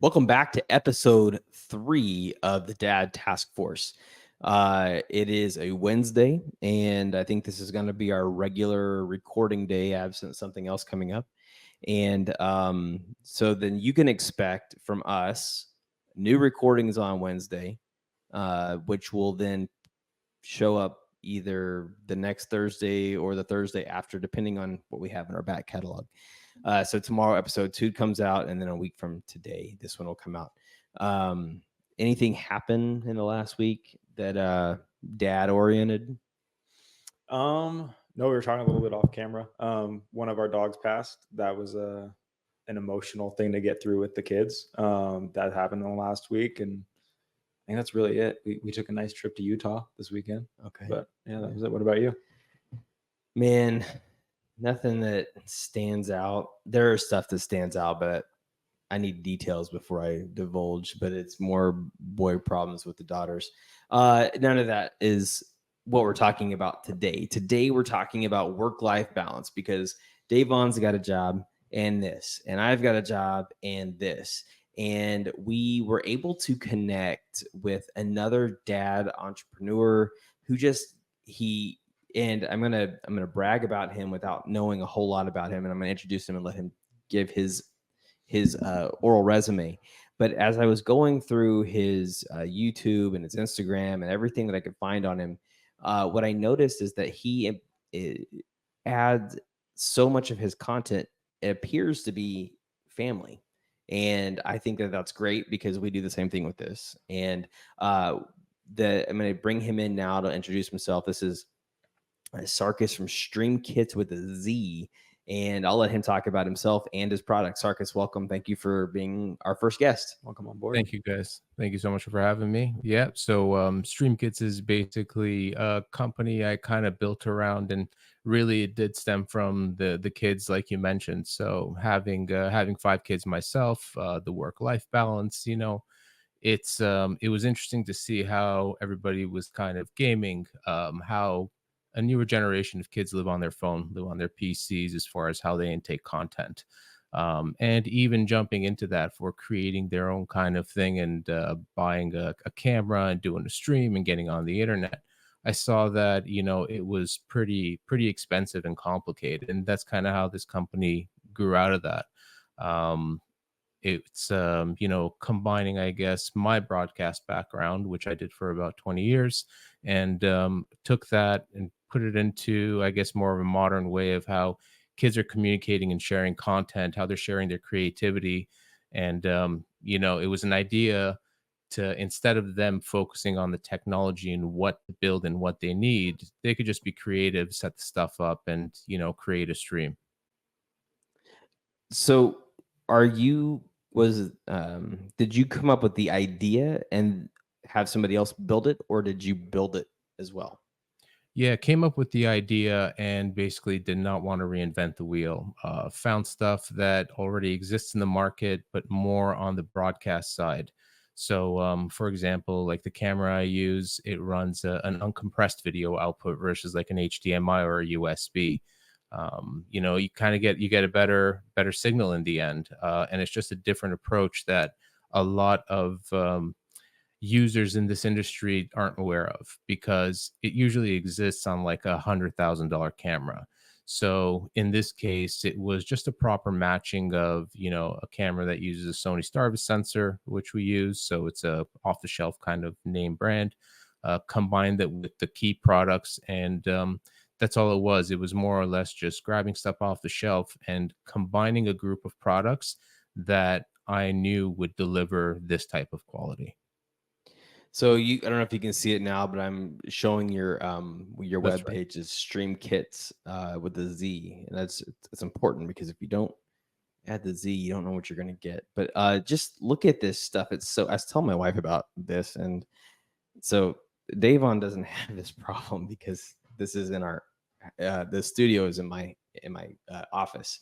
Welcome back to episode 3 of the Dad Task Force. It is a Wednesday, and I think this is going to be our regular recording day, absent something else coming up. And so then you can expect from us new recordings on Wednesday, which will then show up either the next Thursday or the Thursday after, depending on what we have in our back catalog. So tomorrow, episode 2 comes out, and then a week from today, this one will come out. Anything happen in the last week that dad oriented? No, we were talking a little bit off camera. One of our dogs passed. That was an emotional thing to get through with the kids. That happened in the last week, and I think that's really it. We took a nice trip to Utah this weekend. Okay. But yeah, that was it. What about you? Man, nothing that stands out. There are stuff that stands out, but I need details before I divulge, but it's more boy problems with the daughters. None of that is what we're talking about today. Today, we're talking about work-life balance because Davon's got a job and this, and I've got a job and this. And we were able to connect with another dad entrepreneur who and I'm gonna brag about him without knowing a whole lot about him, and I'm gonna introduce him and let him give his oral resume. But as I was going through his YouTube and his Instagram and everything that I could find on him, what I noticed is that he adds so much of his content. It appears to be family. And I think that that's great because we do the same thing with this. And I'm going to bring him in now to introduce himself. This is Sarkis from Streamkitz with a Z. And I'll let him talk about himself and his product. Sarkis, welcome. Thank you for being our first guest. Welcome on board. Thank you, guys. Thank you so much for having me. Yeah, so Streamkitz is basically a company I kind of built around, and really it did stem from the kids, like you mentioned. So having 5 kids myself, the work-life balance, it was interesting to see how everybody was kind of gaming, how a newer generation of kids live on their phone, live on their PCs as far as how they intake content. And even jumping into that for creating their own kind of thing and buying a camera and doing a stream and getting on the internet. I saw that, it was pretty expensive and complicated. And that's kind of how this company grew out of that. It's combining, I guess, my broadcast background, which I did for about 20 years, and took that and put it into, I guess, more of a modern way of how kids are communicating and sharing content, how they're sharing their creativity. And it was an idea to, instead of them focusing on the technology and what to build and what they need, they could just be creative, set the stuff up, and create a stream. So did you come up with the idea and have somebody else build it, or did you build it as well? Yeah, came up with the idea and basically did not want to reinvent the wheel. Found stuff that already exists in the market, but more on the broadcast side. So, for example, like the camera I use, it runs an uncompressed video output versus like an HDMI or a USB. You kind of get a better signal in the end, and it's just a different approach that a lot of users in this industry aren't aware of, because it usually exists on like $100,000 camera. So in this case, it was just a proper matching of, a camera that uses a Sony Starvis sensor, which we use. So it's a off the shelf kind of name brand, combined that with the key products. And that's all it was. It was more or less just grabbing stuff off the shelf and combining a group of products that I knew would deliver this type of quality. So I don't know if you can see it now, but I'm showing your web page is Streamkitz with the Z, and it's important because if you don't add the Z, you don't know what you're going to get. But just look at this stuff. I was telling my wife about this, and so Davon doesn't have this problem because this is in our the studio is in my office.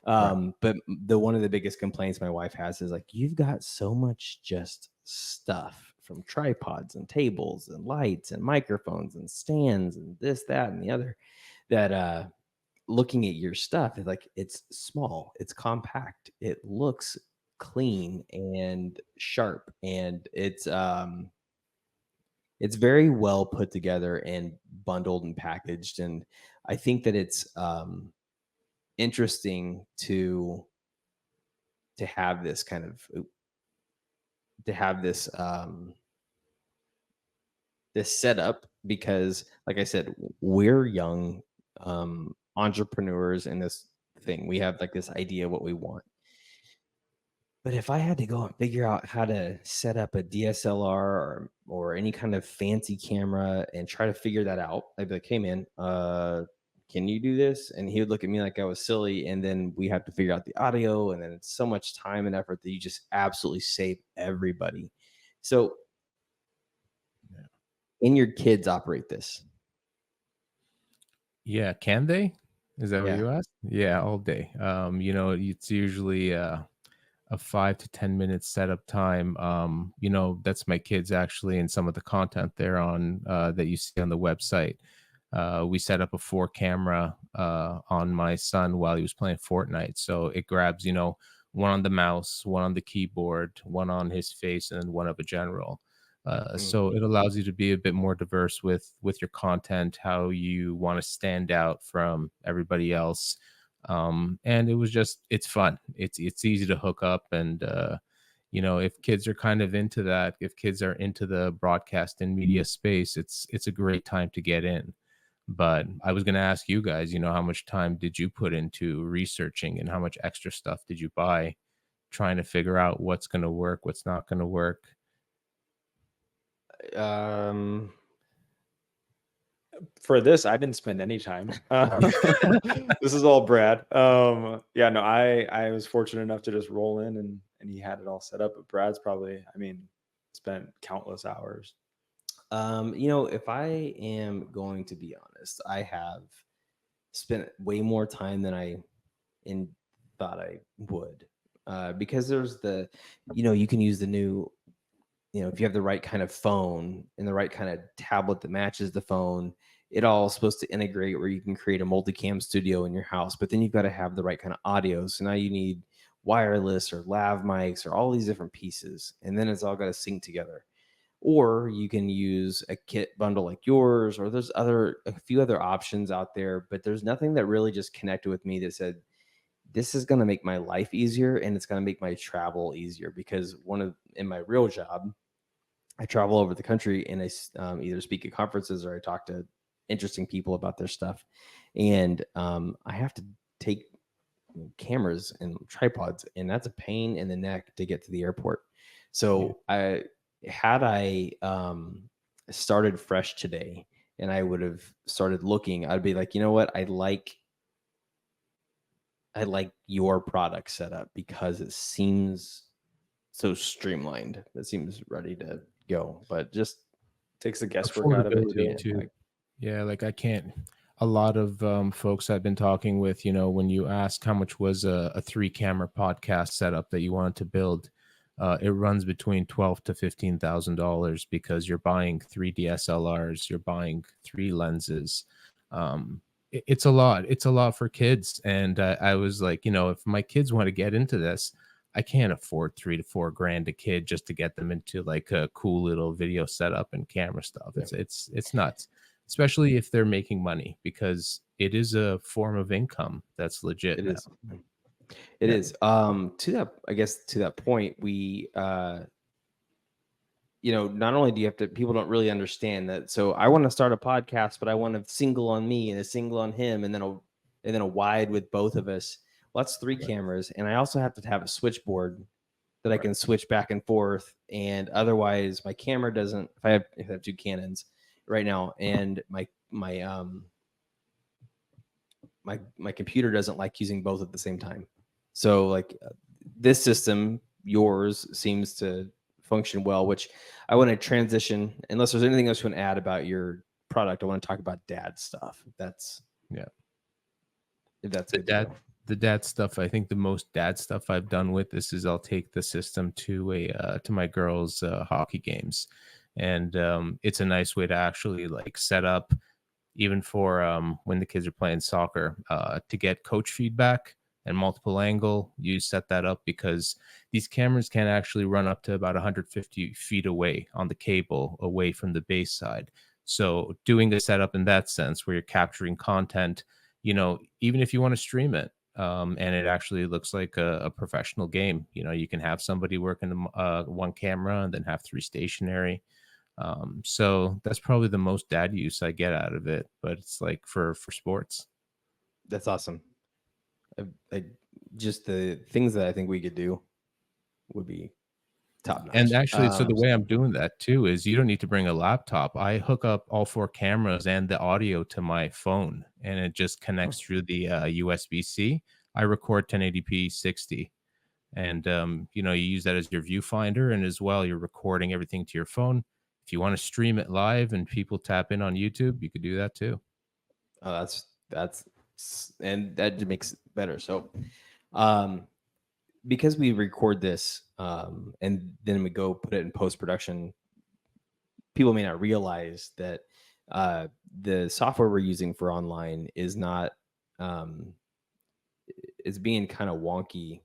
Right. But one of the biggest complaints my wife has is like, you've got so much just stuff, from tripods and tables and lights and microphones and stands and this, that, and the other, that looking at your stuff, it's small, it's compact, it looks clean and sharp, and it's very well put together and bundled and packaged. And I think that it's interesting to have this kind of to have this setup, because like I said, we're young entrepreneurs in this thing. We have like this idea of what we want. But if I had to go and figure out how to set up a DSLR or any kind of fancy camera and try to figure that out, I'd be like, "Hey man, can you do this?" And he would look at me like I was silly, and then we have to figure out the audio, and then it's so much time and effort that you just absolutely save everybody. So, can your kids operate this? Yeah, can they? Is that what Yeah. you asked? Yeah, all day. You know, it's usually a 5 to 10 minute setup time. You know, that's my kids actually, and some of the content there on that you see on the website. We set up a 4 camera on my son while he was playing Fortnite. So it grabs, you know, one on the mouse, one on the keyboard, one on his face, and then one of a general. So it allows you to be a bit more diverse with your content, how you want to stand out from everybody else. And it was just, it's fun. It's easy to hook up, and you know, if kids are kind of into that, if kids are into the broadcast and media space, it's a great time to get in. But I was going to ask you guys, you know, how much time did you put into researching, and how much extra stuff did you buy trying to figure out what's going to work, what's not going to work? For this, I didn't spend any time. This is all Brad. Yeah, no, I was fortunate enough to just roll in, and he had it all set up. But Brad's probably, I mean, spent countless hours. You know, if I am going to be honest, I have spent way more time than I thought I would. Because there's you can use the new, if you have the right kind of phone and the right kind of tablet that matches the phone, it all is supposed to integrate where you can create a multicam studio in your house. But then you've got to have the right kind of audio. So now you need wireless or lav mics or all these different pieces, and then it's all got to sync together. Or you can use a kit bundle like yours, or there's a few other options out there, but there's nothing that really just connected with me that said, this is going to make my life easier and it's going to make my travel easier. Because in my real job, I travel over the country, and I either speak at conferences or I talk to interesting people about their stuff. And I have to take cameras and tripods, and that's a pain in the neck to get to the airport. So I started fresh today, and I would have started looking, I'd be like, you know what? I like your product setup because it seems so streamlined. It seems ready to go, but just Takes the guesswork out of it affordability too. too. Yeah, like I can't. A lot of folks I've been talking with, you know, when you ask how much was a 3 camera podcast setup that you wanted to build, it runs between $12,000 to $15,000, because you're buying 3 DSLRs, you're buying 3 lenses. It's a lot. It's a lot for kids, and I was like, you know, if my kids want to get into this, I can't afford $3 to $4 a kid just to get them into like a cool little video setup and camera stuff. It's nuts, especially if they're making money, because it is a form of income that's legit. It now. is. It Yeah. is. To that point, we not only do you have to, people don't really understand that. So I want to start a podcast, but I want a single on me and a single on him, and then a wide with both of us. Well, that's 3 cameras, and I also have to have a switchboard that I can switch back and forth. And otherwise, my camera doesn't. If I have 2 Canons right now, and my computer doesn't like using both at the same time. So like this system, yours, seems to function well, which I want to transition. Unless there's anything else you want to add about your product, I want to talk about dad stuff. If that's The dad stuff. I think the most dad stuff I've done with this is I'll take the system to my girls' hockey games, and it's a nice way to actually like set up, even for when the kids are playing soccer, to get coach feedback and multiple angle, you set that up because these cameras can actually run up to about 150 feet away on the cable, away from the base side. So doing a setup in that sense where you're capturing content, even if you want to stream it, and it actually looks like a professional game, you can have somebody working one camera and then have three stationary. So that's probably the most dad use I get out of it, but it's like for sports. That's awesome. I just the things that I think we could do would be top notch. And actually, so the way I'm doing that too is you don't need to bring a laptop. I hook up all 4 cameras and the audio to my phone, and it just connects through the USB-C. I record 1080p 60, and you use that as your viewfinder, and as well you're recording everything to your phone. If you want to stream it live and people tap in on YouTube, you could do that too. Oh, that's and that makes it better. So, because we record this, and then we go put it in post production, people may not realize that the software we're using for online is not is being kind of wonky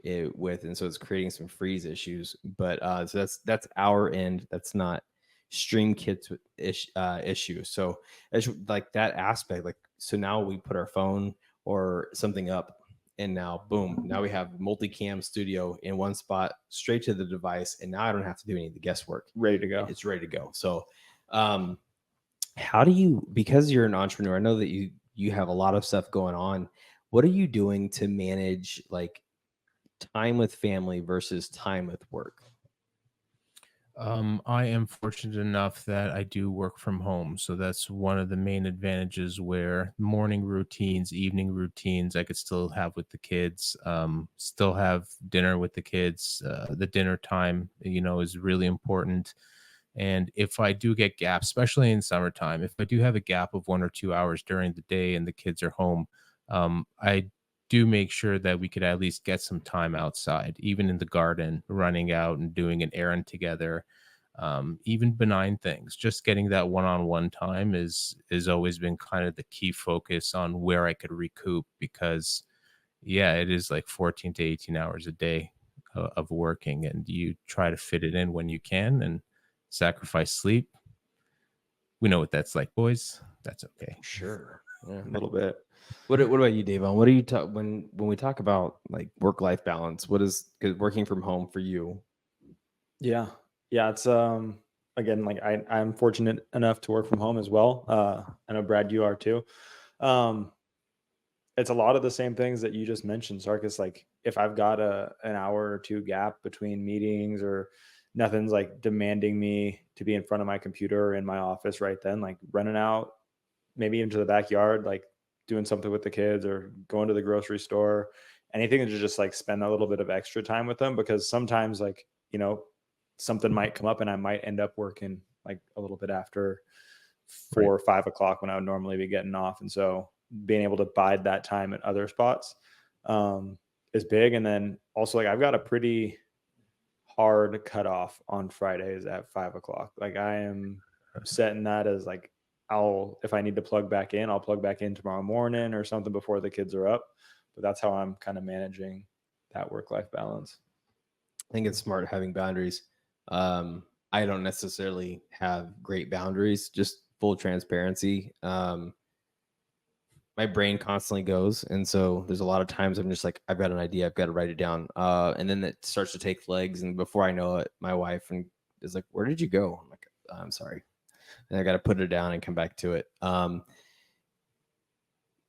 and so it's creating some freeze issues. But so that's our end. That's not Streamkitz issue. So it's like that aspect. Like, so now we put our phone or something up, and now boom, now we have multicam studio in one spot, straight to the device, and now I don't have to do any of the guesswork. Ready to go. It's ready to go. So, how do you? Because you're an entrepreneur, I know that you have a lot of stuff going on. What are you doing to manage like time with family versus time with work? I am fortunate enough that I do work from home. So that's one of the main advantages, where morning routines, evening routines, I could still have with the kids, still have dinner with the kids. The dinner time, is really important. And if I do get gaps, especially in summertime, if I do have a gap of 1 or 2 hours during the day and the kids are home, I do make sure that we could at least get some time outside, even in the garden, running out and doing an errand together. Even benign things, just getting that one-on-one time is always been kind of the key focus on where I could recoup, because it is like 14 to 18 hours a day of working, and you try to fit it in when you can and sacrifice sleep. We know what that's like, boys. That's okay. Sure. Yeah. A little bit. What about you, Davon? What do you talk when we talk about like work-life balance? What is working from home for you? Yeah. It's again, like I'm fortunate enough to work from home as well. I know, Brad, you are too. It's a lot of the same things that you just mentioned, Sarkis. Like, if I've got an hour or two gap between meetings, or nothing's like demanding me to be in front of my computer or in my office right then, like running out maybe into the backyard, like doing something with the kids, or going to the grocery store, anything to just like spend a little bit of extra time with them. Because sometimes, like, something might come up and I might end up working like a little bit after 4 or 5 o'clock when I would normally be getting off. And so being able to bide that time at other spots is big. And then also, like, I've got a pretty hard cutoff on Fridays at 5 o'clock. Like, I am setting that as like, if I need to plug back in, I'll plug back in tomorrow morning or something before the kids are up. But that's how I'm kind of managing that work-life balance. I think it's smart having boundaries. I don't necessarily have great boundaries, just full transparency. My brain constantly goes. And so there's a lot of times I'm just like, I've got an idea, I've got to write it down. And then it starts to take legs. And before I know it, my wife is like, where did you go? I'm like, I'm sorry. And I got to put it down and come back to it.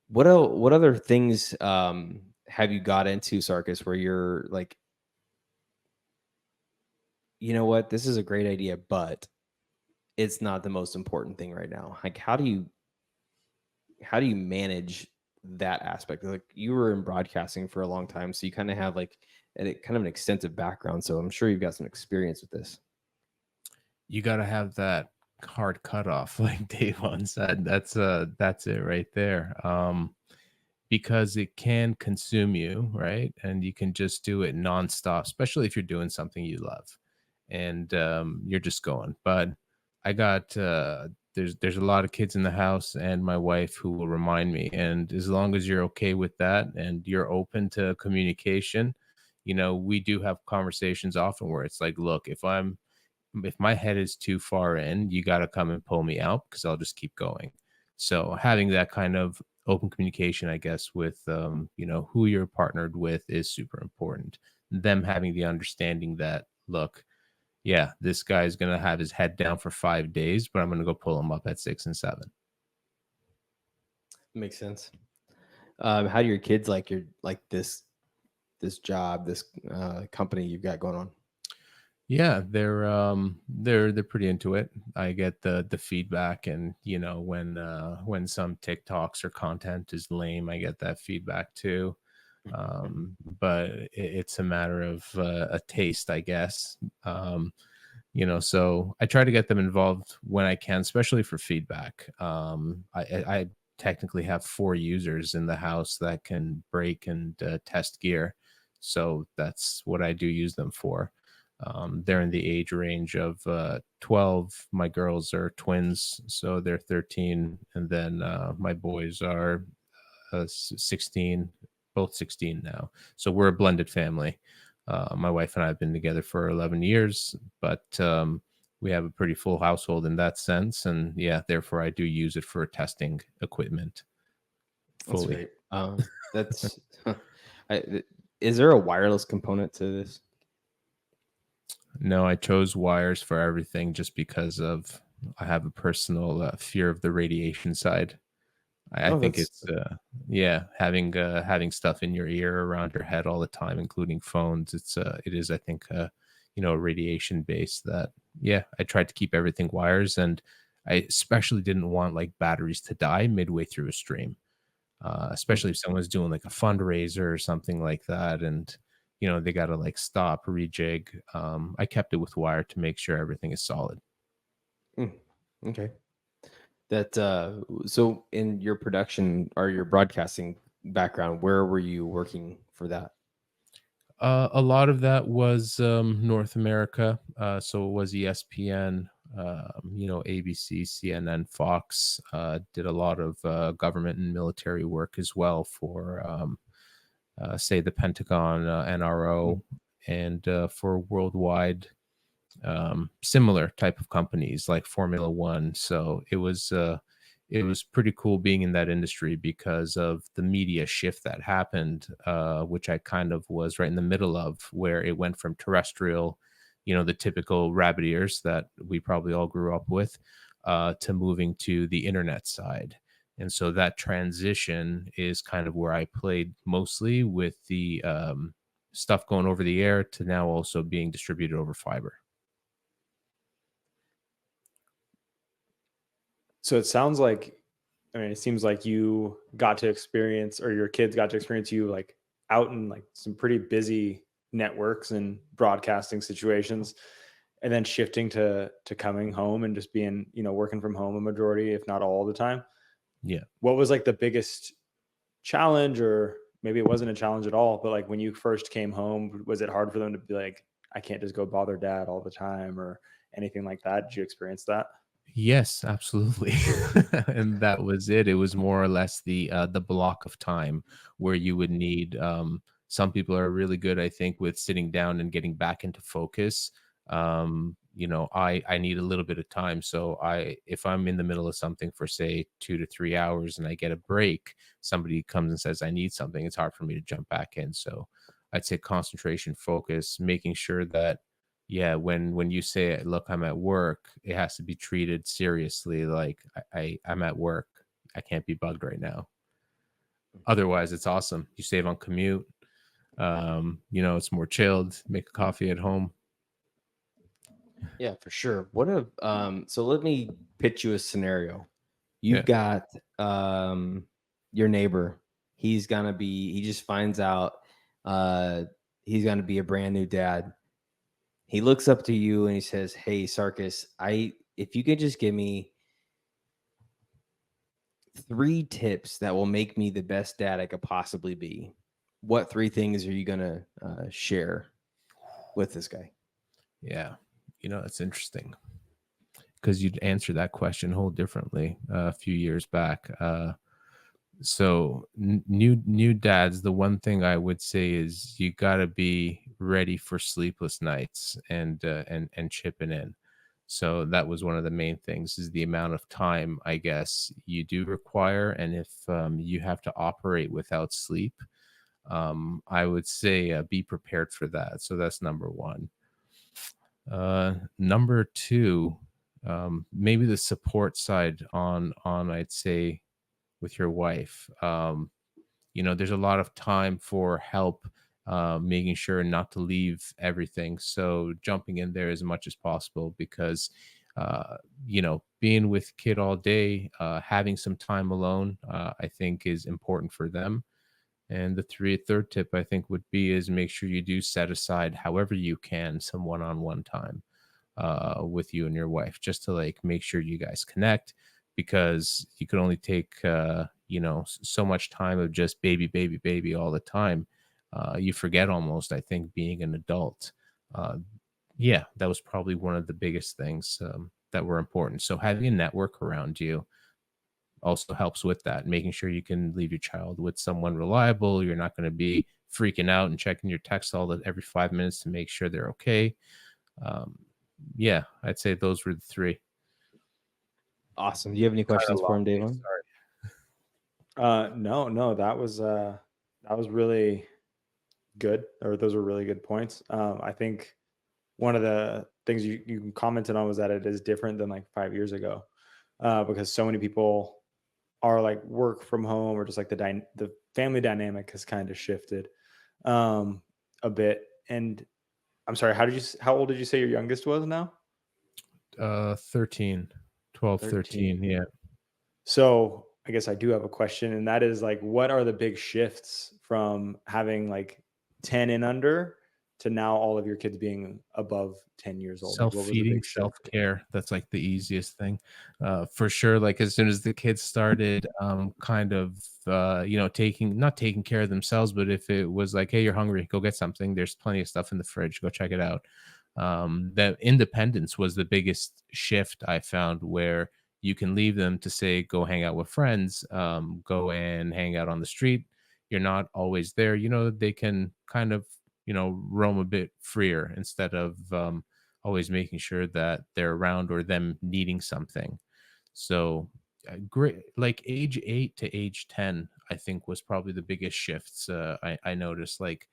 What other things have you got into, Sarkis, where you're like, you know what, this is a great idea, but it's not the most important thing right now? Like, how do you manage that aspect? Like, you were in broadcasting for a long time, so you kind of have like kind of an extensive background. So I'm sure you've got some experience with this. You got to have that hard cutoff, like Davon said. That's it right there. Because it can consume you, right? And you can just do it nonstop, especially if you're doing something you love and you're just going. But I got there's a lot of kids in the house and my wife who will remind me. And as long as you're okay with that and you're open to communication, we do have conversations often where it's like, look, if my head is too far in, you got to come and pull me out because I'll just keep going. So having that kind of open communication, I guess, with who you're partnered with is super important. Them having the understanding that, look, yeah, this guy's gonna have his head down for 5 days, but I'm gonna go pull him up at 6 and 7. Makes sense. How do your kids like this job, this company you've got going on? Yeah, they're pretty into it. I get the feedback, and when some TikToks or content is lame, I get that feedback too. But it's a matter of a taste, I guess. So I try to get them involved when I can, especially for feedback. I technically have 4 users in the house that can break and test gear, so that's what I do use them for. They're in the age range of 12. My girls are twins, so they're 13, and then my boys are 16, both 16 now. So we're a blended family. My wife and I have been together for 11 years, but we have a pretty full household in that sense. And yeah, therefore I do use it for testing equipment fully. That's great. Is there a wireless component to this? No, I chose wires for everything just because I have a personal fear of the radiation side. I think it's having stuff in your ear, around your head all the time, including phones. It is, I think, radiation based. That I tried to keep everything wires, and I especially didn't want like batteries to die midway through a stream, especially if someone's doing like a fundraiser or something like that, and they got to like stop, rejig. I kept it with wire to make sure everything is solid. Okay. That so in your production or your broadcasting background, where were you working for that? A lot of that was North America. So it was ESPN, ABC, CNN, Fox. Did a lot of government and military work as well for, say, the Pentagon, NRO, and for worldwide similar type of companies like Formula One. So it was pretty cool being in that industry because of the media shift that happened, which I kind of was right in the middle of, where it went from terrestrial, the typical rabbit ears that we probably all grew up with, to moving to the internet side. And so that transition is kind of where I played mostly, with the stuff going over the air to now also being distributed over fiber. So it sounds like, it seems like you got to experience, or your kids got to experience you like out in like some pretty busy networks and broadcasting situations, and then shifting to coming home and just being, working from home a majority, if not all the time. Yeah. What was like the biggest challenge, or maybe it wasn't a challenge at all, but like when you first came home, was it hard for them to be like, I can't just go bother dad all the time or anything like that? Did you experience that? Yes, absolutely. And that was it. It was more or less the block of time where you would need, some people are really good, I think, with sitting down and getting back into focus. I need a little bit of time. So if I'm in the middle of something for say 2 to 3 hours and I get a break, somebody comes and says I need something, it's hard for me to jump back in. So I'd say concentration, focus, making sure that when you say, look, I'm at work, it has to be treated seriously. Like I'm at work, I can't be bugged right now. Otherwise, it's awesome. You save on commute. It's more chilled. Make a coffee at home. Yeah, for sure. So let me pitch you a scenario. You've got your neighbor. He just finds out he's gonna be a brand new dad. He looks up to you and he says, "Hey, Sarkis, if you could just give me 3 tips that will make me the best dad I could possibly be, what 3 things are you gonna share with this guy?" Yeah, that's interesting. because you'd answer that question whole differently a few years back. So new dads, the one thing I would say is you got to be ready for sleepless nights and chipping in. So that was one of the main things, is the amount of time I guess you do require, and if you have to operate without sleep, I would say be prepared for that. So that's number one. Number two, maybe the support side on I'd say with your wife. There's a lot of time for help, making sure not to leave everything. So jumping in there as much as possible, because being with kid all day, having some time alone, I think is important for them. And the third tip I think would be is make sure you do set aside, however you can, some one-on-one time with you and your wife, just to like make sure you guys connect, because you can only take so much time of just baby all the time. You forget almost, I think, being an adult. Yeah, that was probably one of the biggest things that were important. So having a network around you also helps with that, making sure you can leave your child with someone reliable. You're not going to be freaking out and checking your texts every 5 minutes to make sure they're okay. Yeah, I'd say those were the three. Awesome. Do you have any questions for him, Davon? No, that was really good, or those were really good points. I think one of the things you commented on was that it is different than like 5 years ago, because so many people are like work from home, or just like the family dynamic has kind of shifted a bit. And I'm sorry, how old did you say your youngest was now? 13, 12, 13. Yeah. So I guess I do have a question, and that is like, what are the big shifts from having like 10 and under to now all of your kids being above 10 years old? Self-feeding, self-care. That's like the easiest thing, for sure. Like as soon as the kids started kind of not taking care of themselves, but if it was like, hey, you're hungry, go get something, there's plenty of stuff in the fridge, go check it out. That independence was the biggest shift I found, where you can leave them to say, go hang out with friends, go and hang out on the street. You're not always there. They can kind of roam a bit freer, instead of always making sure that they're around or them needing something. So great, like age 8 to age 10 I think was probably the biggest shifts. I noticed, like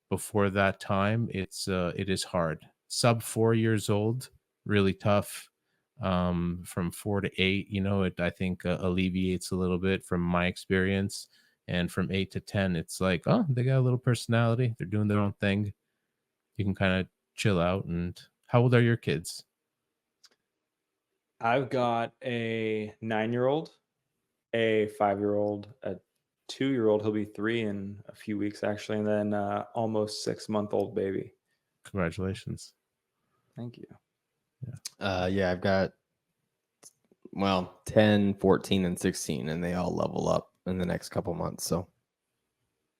before that time, it is hard. Sub 4 years old, really tough. From 4 to 8, it I think alleviates a little bit from my experience. And from 8 to 10, it's like, oh, they got a little personality, they're doing their own thing, you can kind of chill out. And how old are your kids? I've got a 9-year-old, a 5-year-old, a 2-year-old, he'll be 3 in a few weeks actually, and then almost 6-month-old baby. Congratulations. Thank you. Yeah, I've got 10, 14, and 16, and they all level up in the next couple months. So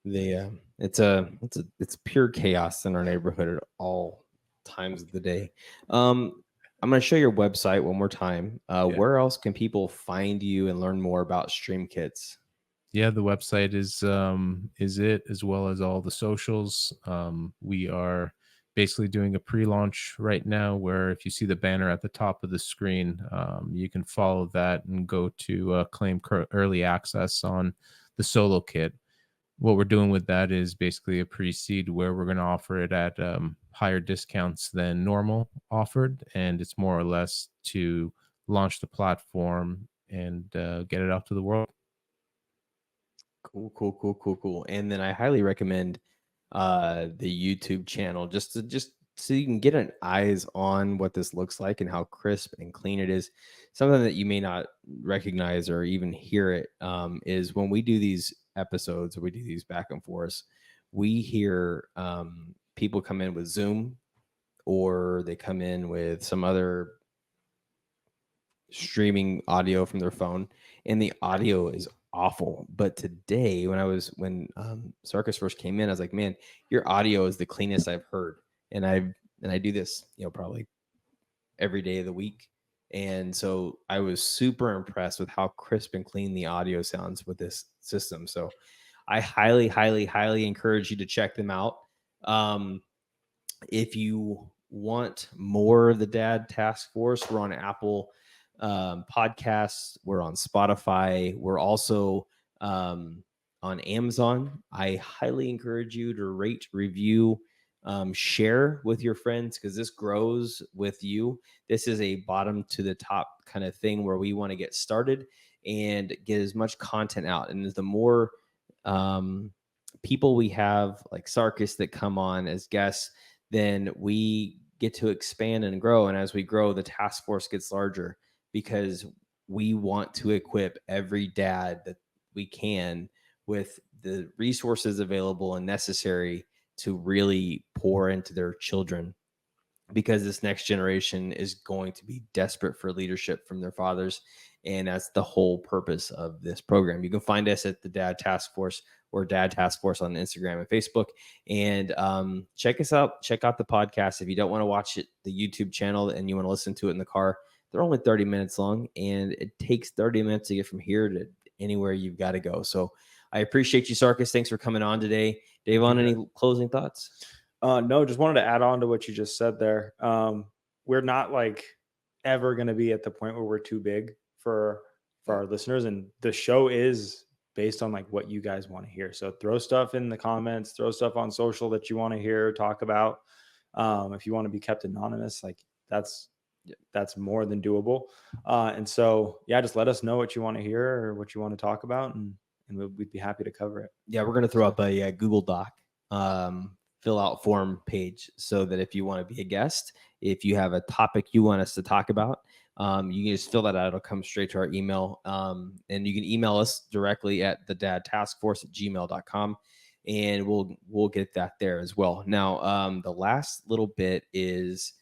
it's pure chaos in our neighborhood at all times of the day. I'm going to show your website one more time. Where else can people find you and learn more about Streamkitz? Yeah, the website is it, as well as all the socials. We are basically doing a pre-launch right now, where if you see the banner at the top of the screen, you can follow that and go to claim early access on the solo kit. What we're doing with that is basically a pre-seed, where we're going to offer it at higher discounts than normal offered, and it's more or less to launch the platform and get it out to the world. Cool. And then I highly recommend the YouTube channel, just so you can get an eyes on what this looks like and how crisp and clean it is. Something that you may not recognize or even hear it is when we do these episodes, or we do these back and forth, we hear people come in with Zoom, or they come in with some other streaming audio from their phone, and the audio is awful. But today, when Sarkis first came in, I was like, man, your audio is the cleanest I've heard. And I do this, probably every day of the week, And so I was super impressed with how crisp and clean the audio sounds with this system. So I highly, highly, highly encourage you to check them out. If you want more of the Dad Task Force, we're on Apple Podcasts. We're on Spotify. We're also on Amazon. I highly encourage you to rate, review, share with your friends, because this grows with you. This is a bottom to the top kind of thing where we want to get started and get as much content out. And the more people we have like Sarkis that come on as guests, then we get to expand and grow. And as we grow, the task force gets larger, because we want to equip every dad that we can with the resources available and necessary to really pour into their children, because this next generation is going to be desperate for leadership from their fathers. And that's the whole purpose of this program. You can find us at the Dad Task Force or Dad Task Force on Instagram and Facebook. And check us out. Check out the podcast. If you don't want to watch it, the YouTube channel, and you want to listen to it in the car, they're only 30 minutes long, and it takes 30 minutes to get from here to anywhere you've got to go. So I appreciate you, Sarkis. Thanks for coming on today. Dave, on any closing thoughts? No, just wanted to add on to what you just said there. We're not like ever going to be at the point where we're too big for our listeners, and the show is based on like what you guys want to hear. So throw stuff in the comments, throw stuff on social that you want to hear, talk about. If you want to be kept anonymous, like that's more than doable. And so, yeah, just let us know what you want to hear or what you want to talk about, and we'd be happy to cover it. Yeah, we're going to throw up a Google Doc fill out form page, so that if you want to be a guest, if you have a topic you want us to talk about, you can just fill that out. It'll come straight to our email. And you can email us directly at thedadtaskforce@gmail.com, and we'll get that there as well. Now, the last little bit is,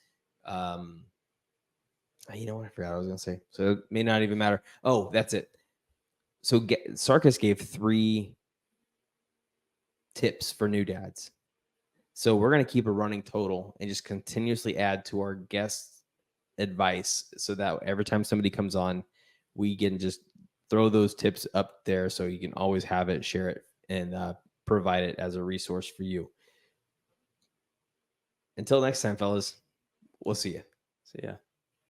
you know what? I forgot what I was going to say. So it may not even matter. Oh, that's it. So Sarkis gave 3 tips for new dads. So we're going to keep a running total and just continuously add to our guest advice, so that every time somebody comes on, we can just throw those tips up there, so you can always have it, share it, and provide it as a resource for you. Until next time, fellas, we'll see you. See ya.